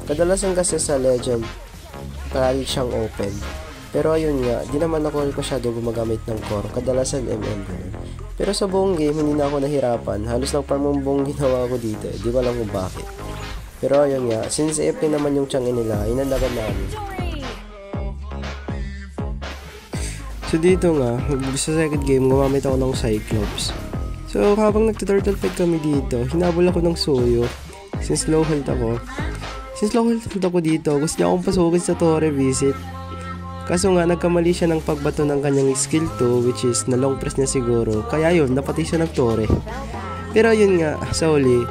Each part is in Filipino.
Kadalasan kasi sa Legend, palagi siyang open. Pero ayun nga, di naman ako masyado gumagamit ng core, kadalasan MM. Pero sa buong game, hindi na ako nahirapan. Halos nagparm ang buong ginawa ko dito, di ko alam kung bakit. Pero ayun nga, since AP naman yung tiyangin nila, inandagan namin. So dito nga, sa second game, gumamit ako ng Cyclops. So habang nagta-turtle fight kami dito, hinabol ako ng Soyo. Since low health ako dito, gusto niya akong pasukin sa Torre visit. Kaso nga, nagkamali siya ng pagbato ng kanyang skill 2, which is na long press niya siguro. Kaya yun, napatay siya ng Torre. Pero yun nga, sa uli,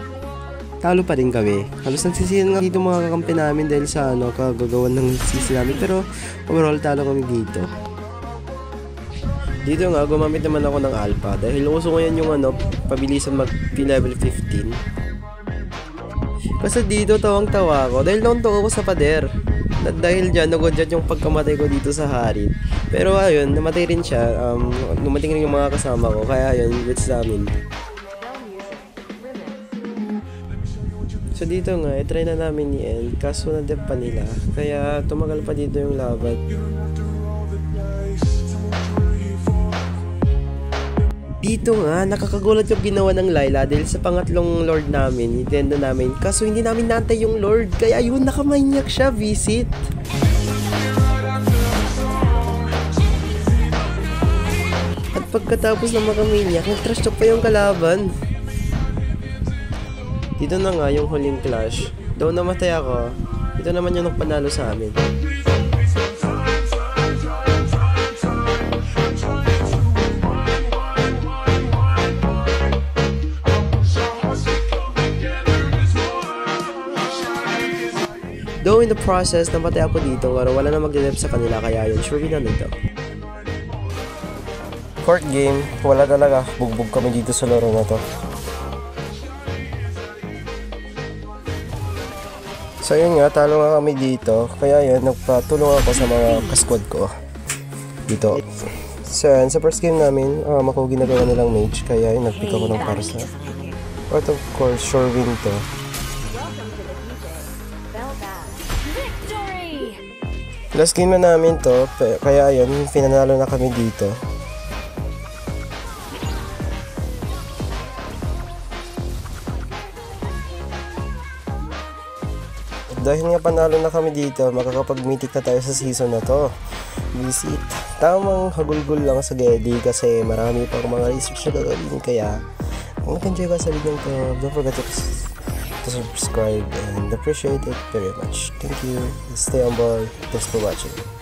talo pa rin kami. Halos nagsisiyan nga dito mga kakampi namin dahil sa kagagawan ng sisi namin. Pero overall, talo kami dito. Dito nga, gumamit naman ako ng Alpha. Dahil uso ko yan yung pabilisan mag-level 15. Kasi dito tawang-tawa ako dahil nauntok ako sa pader. Dahil dyan, nagodyan yung pagkamatay ko dito sa Harit. Pero ayun, namatay rin siya. Numating rin yung mga kasama ko. Kaya ayun, let's namin. So dito nga, try na namin i-end. Kaso na-dep pa nila. Kaya tumagal pa dito yung laban. Dito nga, nakakagulat yung ginawa ng Layla dahil sa pangatlong Lord namin, Nintendo namin. Kaso hindi namin nantay yung Lord, kaya yun, nakamanyak siya, visit. At pagkatapos na makamanyak, nag-trash talk pa yung kalaban. Dito na nga yung huling clash. Doon namatay ako, ito naman yung nagpanalo sa amin. Though in the process, namatay ako dito, pero wala na mag-delep sa kanila, kaya yun, sure na nito. Court game, wala talaga, bugbog kami dito sa laro na to. So yun nga, talo nga kami dito, kaya yun, nagpatulong ako sa mga kasquad ko dito. So yun, sa first game namin, ako ginagawa nilang mage, kaya yun, nagpick ako ng parsa. But of course, sure win to. Last game na namin to, kaya ayun, pinanalo na kami dito. Dahil nga panalo na kami dito, makakapag-mythic na tayo sa season na to. Visit. Tamang hagulgul lang sa Geddy kasi marami pang mga research na gagawin, kaya kung nag-enjoy ka sa video to, don't forget to subscribe and appreciate it very much. Thank you. Stay on board. Thanks for watching.